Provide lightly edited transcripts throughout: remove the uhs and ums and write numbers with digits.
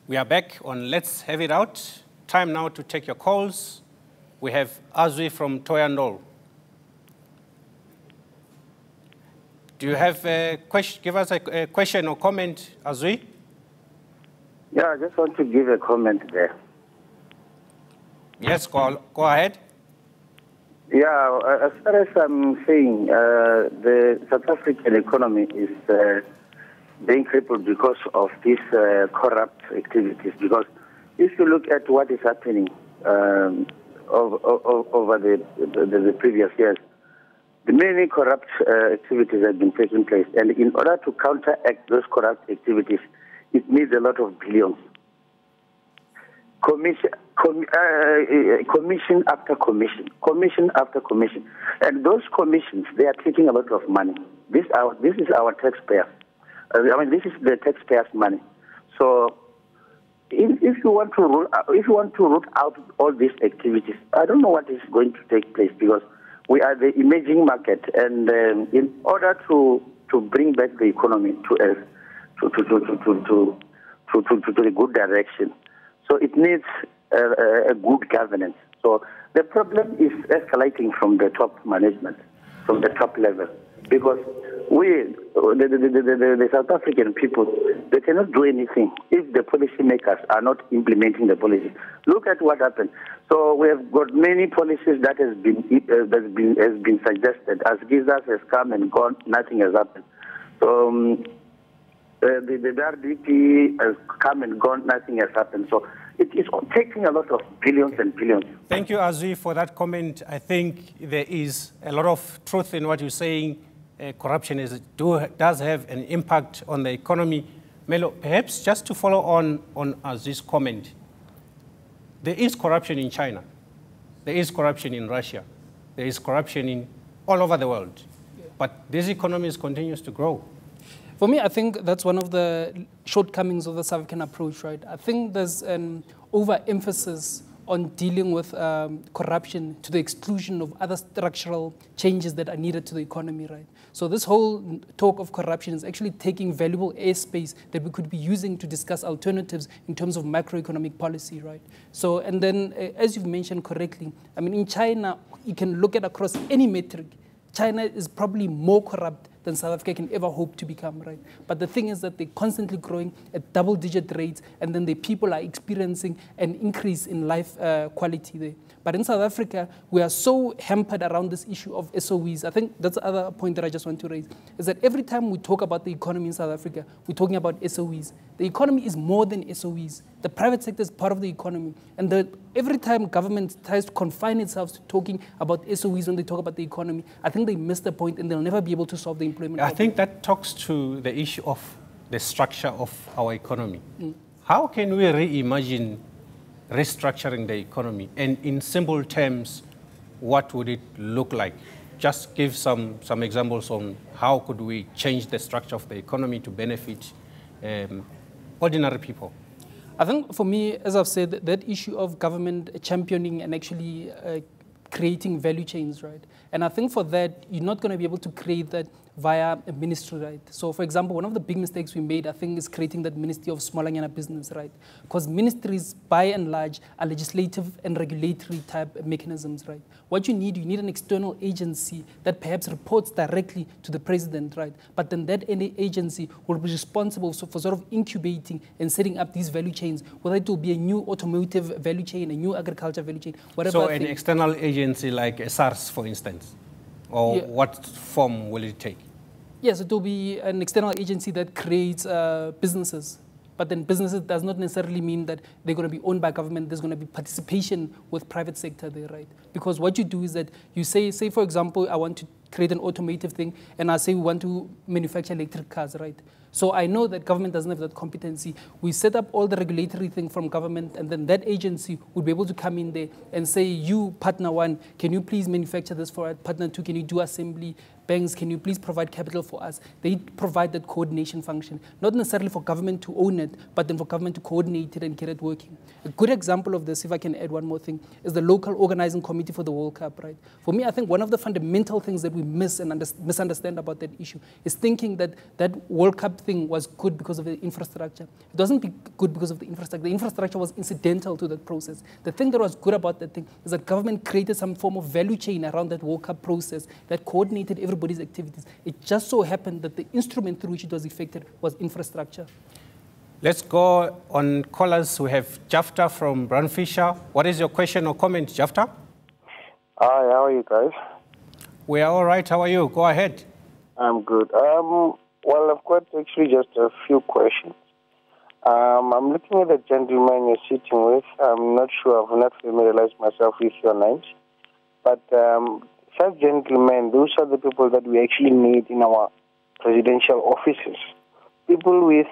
We are back on Let's Have It Out. Time now to take your calls. We have Azwi from Thohoyandou. Do you have a question? Give us a question or comment, Azwi. Yeah, I just want to give a comment there. Yes, go ahead. Yeah, as far as I'm saying, the South African economy is being crippled because of these corrupt activities. Because if you look at what is happening over the previous years, the many corrupt activities have been taking place. And in order to counteract those corrupt activities, it needs a lot of billions. Commission after commission, commission after commission. And those commissions, they are taking a lot of money. This is our taxpayers. This is the taxpayers' money. So if you want to root out all these activities, I don't know what is going to take place, because we are the emerging market, and in order to bring back the economy to the good direction, so it needs a good governance. So the problem is escalating from the top management, from the top level, because the South African people, they cannot do anything if the policymakers are not implementing the policy. Look at what happened. So we have got many policies that has been suggested. As Jesus has come and gone, nothing has happened. So the RDP has come and gone, nothing has happened. So it is taking a lot of billions and billions. Thank you, Azwi, for that comment. I think there is a lot of truth in what you're saying. Corruption does have an impact on the economy. Melo, perhaps just to follow on Azwi's comment, there is corruption in China. There is corruption in Russia. There is corruption all over the world. Yeah. But this economy continues to grow. For me, I think that's one of the shortcomings of the South African approach, right? I think there's an overemphasis on dealing with corruption to the exclusion of other structural changes that are needed to the economy, right? So this whole talk of corruption is actually taking valuable airspace that we could be using to discuss alternatives in terms of macroeconomic policy, right? So, and then, as you've mentioned correctly, I mean, in China, you can look at across any metric, China is probably more corrupt than South Africa can ever hope to become, right? But the thing is that they're constantly growing at double-digit rates, and then the people are experiencing an increase in life quality there. But in South Africa, we are so hampered around this issue of SOEs. I think that's the other point that I just want to raise, is that every time we talk about the economy in South Africa, we're talking about SOEs. The economy is more than SOEs. The private sector is part of the economy. And every time government tries to confine itself to talking about SOEs when they talk about the economy, I think they miss the point, and they'll never be able to solve the employment problem. I think that talks to the issue of the structure of our economy. How can we reimagine restructuring the economy? And in simple terms, what would it look like? Just give some examples on how could we change the structure of the economy to benefit ordinary people. I think for me, as I've said, that issue of government championing and actually creating value chains, right? And I think for that, you're not going to be able to create that via a ministry, right? So, for example, one of the big mistakes we made, I think, is creating that Ministry of Smallanyana Business, right? Because ministries, by and large, are legislative and regulatory type mechanisms, right? What you need an external agency that perhaps reports directly to the president, right? But then that agency will be responsible for sort of incubating and setting up these value chains, whether it will be a new automotive value chain, a new agriculture value chain, whatever. So an external agency like a SARS, for instance, or what form will it take? Yes, it will be an external agency that creates businesses. But then businesses does not necessarily mean that they're going to be owned by government. There's going to be participation with private sector there, right? Because what you do is that you say, for example, I want to create an automotive thing, and I say we want to manufacture electric cars, right? So I know that government doesn't have that competency. We set up all the regulatory thing from government, and then that agency would be able to come in there and say, you, partner one, can you please manufacture this for us? Partner two, can you do assembly? Banks, can you please provide capital for us? They provide that coordination function, not necessarily for government to own it, but then for government to coordinate it and get it working. A good example of this, if I can add one more thing, is the local organizing committee for the World Cup, right? For me, I think one of the fundamental things that we miss and misunderstand about that issue is thinking that that World Cup thing was good because of the infrastructure. It wasn't good because of the infrastructure. The infrastructure was incidental to that process. The thing that was good about that thing is that government created some form of value chain around that World Cup process that coordinated everybody's activities. It just so happened that the instrument through which it was effected was infrastructure. Let's go on callers. We have Jafta from Brandfisher. What is your question or comment, Jafta? Hi, how are you guys? We are all right. How are you? Go ahead. I'm good. Well, I've got actually just a few questions. I'm looking at the gentleman you're sitting with. I'm not sure. I've not familiarized myself with your names. But such gentlemen, those are the people that we actually need in our presidential offices. People with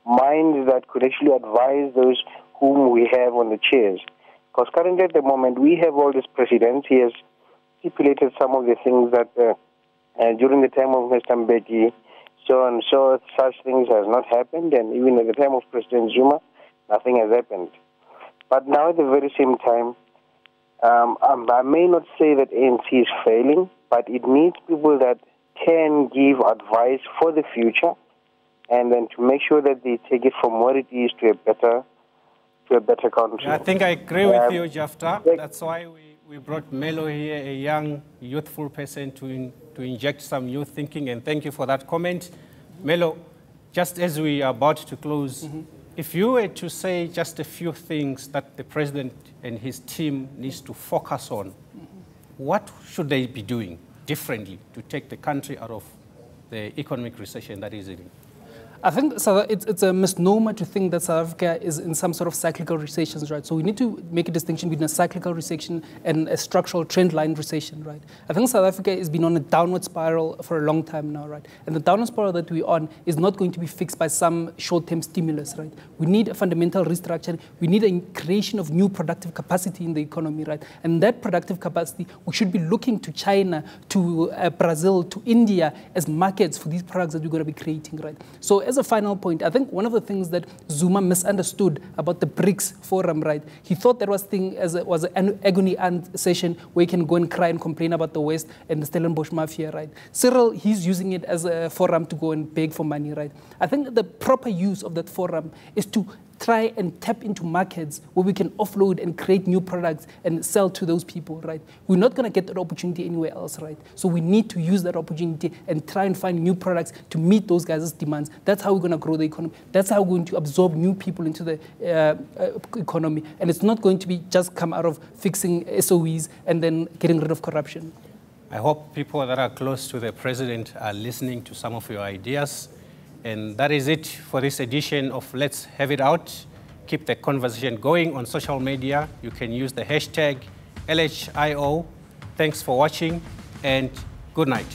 minds that could actually advise those whom we have on the chairs. Because currently at the moment, we have all these presidents. He has stipulated some of the things that during the time of Mr. Mbeki, so and so, such things has not happened, and even at the time of President Zuma, nothing has happened. But now at the very same time, I may not say that ANC is failing, but it needs people that can give advice for the future, and then to make sure that they take it from where it is to a better country. Yeah, I think I agree with you, Jafta. That's why we brought Melo here, a young, youthful person, to inject some new thinking, and thank you for that comment. Melo, just as we are about to close, if you were to say just a few things that the president and his team needs to focus on, what should they be doing differently to take the country out of the economic recession that is in? I think it's a misnomer to think that South Africa is in some sort of cyclical recessions, right? So we need to make a distinction between a cyclical recession and a structural trend line recession, right? I think South Africa has been on a downward spiral for a long time now, right? And the downward spiral that we're on is not going to be fixed by some short-term stimulus, right? We need a fundamental restructuring. We need a creation of new productive capacity in the economy, right? And that productive capacity, we should be looking to China, to Brazil, to India as markets for these products that we're going to be creating, right? So as a final point, I think one of the things that Zuma misunderstood about the BRICS forum, right? He thought that was an agony aunt session where you can go and cry and complain about the West and the Stellenbosch mafia, right? Cyril, he's using it as a forum to go and beg for money, right? I think the proper use of that forum is to try and tap into markets where we can offload and create new products and sell to those people, right? We're not going to get that opportunity anywhere else, right? So we need to use that opportunity and try and find new products to meet those guys' demands. That's how we're going to grow the economy. That's how we're going to absorb new people into the economy. And it's not going to be just come out of fixing SOEs and then getting rid of corruption. I hope people that are close to the president are listening to some of your ideas. And that is it for this edition of Let's Have It Out. Keep the conversation going on social media. You can use the hashtag LHIO. Thanks for watching and good night.